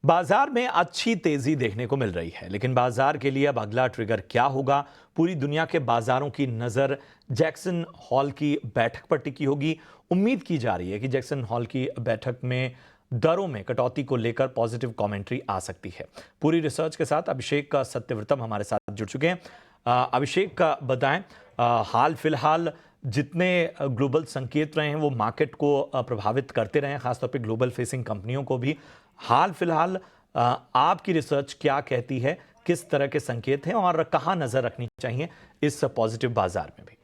बाजार में अच्छी तेजी देखने को मिल रही है, लेकिन बाजार के लिए अब अगला ट्रिगर क्या होगा? पूरी दुनिया के बाजारों की नजर जैक्सन हॉल की बैठक पर टिकी होगी। उम्मीद की जा रही है कि जैक्सन हॉल की बैठक में दरों में कटौती को लेकर पॉजिटिव कमेंट्री आ सकती है। पूरी रिसर्च के साथ अभिषेक सत्यव्रतम हमारे साथ जुड़ चुके हैं। अभिषेक का बताएं, हाल फिलहाल जितने ग्लोबल संकेत रहे हैं वो मार्केट को प्रभावित करते रहे हैं, खासतौर पे ग्लोबल फेसिंग कंपनियों को भी। हाल फिलहाल आपकी रिसर्च क्या कहती है, किस तरह के संकेत हैं और कहां नजर रखनी चाहिए इस पॉजिटिव बाजार में भी?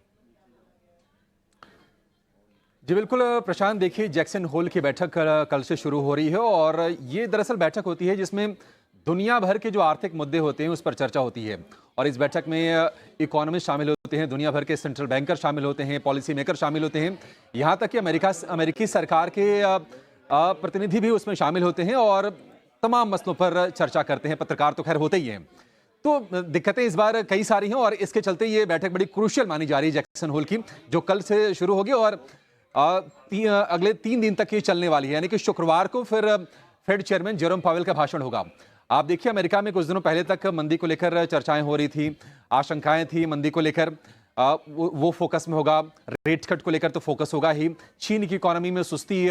जी बिल्कुल प्रशांत, देखिए जैक्सन होल की बैठक कल से शुरू हो रही है और ये दरअसल बैठक होती है जिसमें दुनिया भर के जो आर्थिक मुद्दे होते हैं उस पर चर्चा होती है। और इस बैठक में इकोनॉमिस्ट शामिल होते हैं, दुनिया भर के सेंट्रल बैंकर शामिल होते हैं, पॉलिसी मेकर शामिल होते हैं, यहाँ तक कि अमेरिकी सरकार के प्रतिनिधि भी उसमें शामिल होते हैं और तमाम मसलों पर चर्चा करते हैं। पत्रकार तो खैर होते ही हैं। तो दिक्कतें इस बार कई सारी हैं और इसके चलते ये बैठक बड़ी क्रूशियल मानी जा रही है जैक्सन होल की, जो कल से शुरू होगी और अगले 3 दिन तक ये चलने वाली है। यानी कि शुक्रवार को फिर फेड चेयरमैन जेरोम पावेल का भाषण होगा। आप देखिए, अमेरिका में कुछ दिनों पहले तक मंदी को लेकर चर्चाएं हो रही थी, आशंकाएं थी मंदी को लेकर। वो फोकस में होगा। रेट कट को लेकर तो फोकस होगा ही। चीन की इकोनॉमी में सुस्ती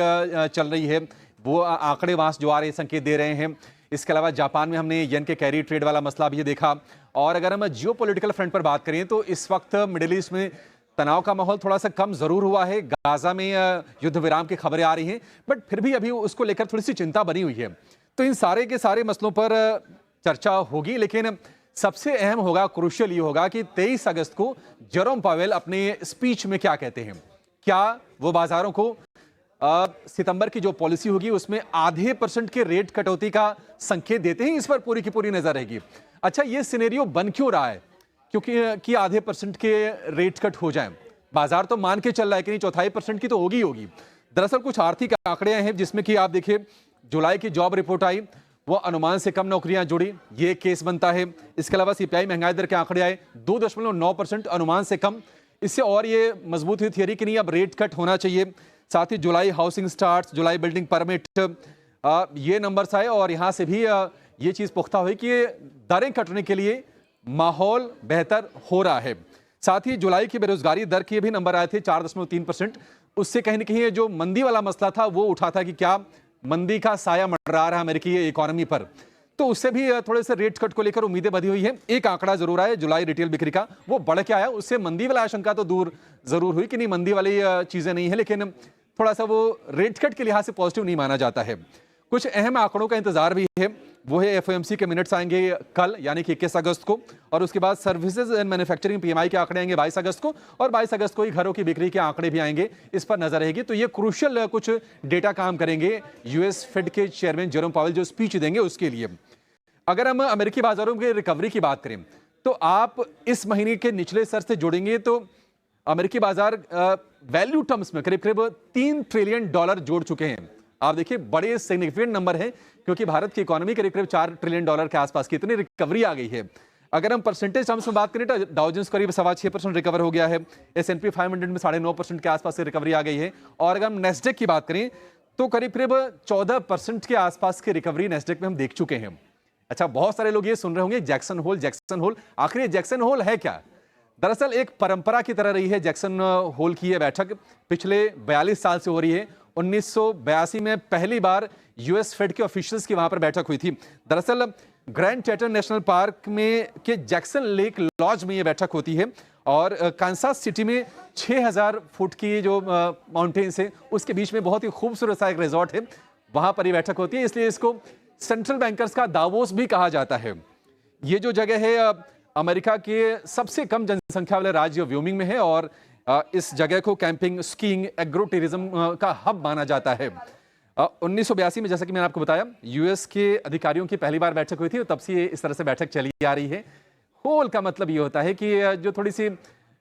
चल रही है, वो आंकड़े वहां जो आ रहे संकेत दे रहे हैं। इसके अलावा जापान में हमने येन के कैरी ट्रेड वाला मसला भी देखा। और अगर हम जियोपॉलिटिकल फ्रंट पर बात करें तो इस वक्त मिडिल ईस्ट में तनाव का माहौल थोड़ा सा कम जरूर हुआ है। गाजा में युद्ध विराम की खबरें आ रही हैं, बट फिर भी अभी उसको लेकर थोड़ी सी चिंता बनी हुई है। तो इन सारे के सारे मसलों पर चर्चा होगी, लेकिन सबसे अहम होगा, क्रूशियल ये होगा कि 23 अगस्त को जेरोम पावेल अपने स्पीच में क्या कहते हैं। क्या वो बाजारों को सितंबर की जो पॉलिसी होगी उसमें आधे % के रेट कटौती का संकेत देते हैं? इस पर पूरी की पूरी नजर रहेगी। अच्छा, ये सिनेरियो बन क्यों रहा है? क्योंकि आधे % के रेट कट हो जाए, बाजार तो मान के चल रहा है कि नहीं, 1/4% की तो होगी होगी। दरअसल कुछ आर्थिक आंकड़े हैं जिसमें कि आप देखिए, जुलाई की जॉब रिपोर्ट आई, वो अनुमान से कम नौकरियां जुड़ी, ये केस बनता है। इसके अलावा सीपीआई महंगाई दर के आंकड़े आए 2.9%, अनुमान से कम। इससे और ये मजबूत हुई थियरी कि नहीं, अब रेट कट होना चाहिए। साथ ही जुलाई हाउसिंग स्टार्ट, जुलाई बिल्डिंग परमिट, ये नंबर्स आए और यहां से भी ये चीज पुख्ता हुई कि दरें कटने के लिए माहौल बेहतर हो रहा है। साथ ही जुलाई की बेरोजगारी दर के भी नंबर आए थे 4.3%। उससे कहीं ना कहीं जो मंदी वाला मसला था वो उठा था कि क्या मंदी का साया मंडरा रहा है अमेरिकी इकोनॉमी पर। तो उससे भी थोड़े से रेट कट को लेकर उम्मीदें बधी हुई है। एक आंकड़ा जरूर आया जुलाई रिटेल बिक्री का, वो बढ़ के आया, उससे मंदी वाला आशंका तो दूर जरूर हुई कि नहीं, मंदी वाली चीजें नहीं है, लेकिन थोड़ा सा वो रेट कट के लिहाज से पॉजिटिव नहीं माना जाता है। कुछ अहम आंकड़ों का इंतजार भी है, वो है एफओएमसी के मिनट्स आएंगे कल यानी कि 21 अगस्त को, और उसके बाद सर्विसेज एंड मैन्युफैक्चरिंग पीएमआई के आंकड़े आएंगे 22 अगस्त को, और 22 अगस्त को ही घरों की बिक्री के आंकड़े भी आएंगे। इस पर नजर रहेगी। तो ये क्रूशियल कुछ डेटा काम करेंगे यूएस फेड के चेयरमैन जेरोम पावेल जो स्पीच देंगे उसके लिए। अगर हम अमेरिकी बाजारों की रिकवरी की बात करें तो आप इस महीने के निचले स्तर से जोड़ेंगे तो अमेरिकी बाजार वैल्यू टर्म्स में करीब करीब $3 ट्रिलियन जोड़ चुके हैं। आप देखिए, बड़े सिग्निफिकेंट नंबर है, क्योंकि भारत की इकोनॉमी करीब करीब $4 ट्रिलियन के आसपास की इतनी रिकवरी आ गई है। अगर हम परसेंटेज टर्म्स में बात करें तो डाउ जोन्स करीब 6.25% रिकवर हो गया है। S&P 500 में 9.5% के आसपास से रिकवरी आ गई है। और अगर हम नेस्डेक की बात करें तो करीब करीब 14% के आसपास की रिकवरी नेस्डेक में हम देख चुके हैं। अच्छा, बहुत सारे लोग ये सुन रहे होंगे जैक्सन होल, जैक्सन होल, आखिर ये जैक्सन होल है क्या? दरअसल एक परंपरा की तरह रही है जैक्सन होल की यह बैठक, पिछले 42 साल से हो रही है। 1982 में पहली बार यूएस फेड के ऑफिशियल्स की वहां पर बैठक हुई थी। दरअसल ग्रैंड टेटर नेशनल पार्क में के जैक्सन लेक लॉज में यह बैठक होती है और कांसास सिटी में 6000 फुट की जो माउंटेन्स है उसके बीच में बहुत ही खूबसूरत सा एक रिजॉर्ट है, वहां पर यह बैठक होती है। इसलिए इसको सेंट्रल बैंकर्स का दावोस भी कहा जाता है। ये जो जगह है अमेरिका के सबसे कम जनसंख्या वाले राज्य व्योमिंग में है और इस जगह को कैंपिंग, स्कीइंग, एग्रो टूरिज्म का हब माना जाता है। 1982 में, जैसा कि मैंने आपको बताया, यूएस के अधिकारियों की पहली बार बैठक हुई थी, तब से इस तरह से बैठक चली आ रही है। होल का मतलब ये होता है कि जो थोड़ी सी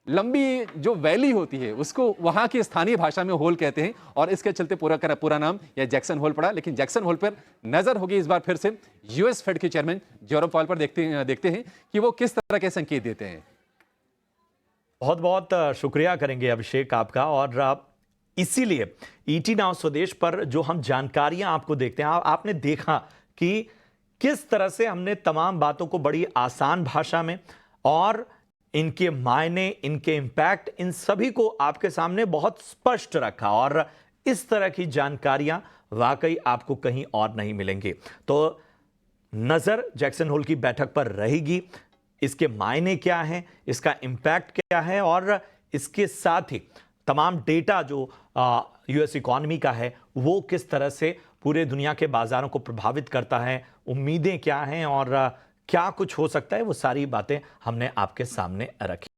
लंबी जो वैली होती है उसको वहां की स्थानीय भाषा में होल कहते हैं और इसके चलते पूरा नाम या जैक्सन होल पड़ा। लेकिन जैक्सन होल पर नजर होगी इस बार फिर से यूएस फेड के चेयरमैन जेरोम पावेल पर। देखते हैं कि वो किस तरह के संकेत देते हैं। बहुत बहुत शुक्रिया करेंगे अभिषेक आपका। और इसीलिए ईटी नाउ स्वदेश पर जो हम जानकारियां आपको देखते हैं, आपने देखा कि किस तरह से हमने तमाम बातों को बड़ी आसान भाषा में और इनके मायने, इनके इम्पैक्ट, इन सभी को आपके सामने बहुत स्पष्ट रखा। और इस तरह की जानकारियां वाकई आपको कहीं और नहीं मिलेंगी। तो नजर जैक्सन होल की बैठक पर रहेगी, इसके मायने क्या हैं, इसका इम्पैक्ट क्या है, और इसके साथ ही तमाम डेटा जो यूएस इकॉनमी का है वो किस तरह से पूरे दुनिया के बाजारों को प्रभावित करता है, उम्मीदें क्या हैं और क्या कुछ हो सकता है, वो सारी बातें हमने आपके सामने रखी।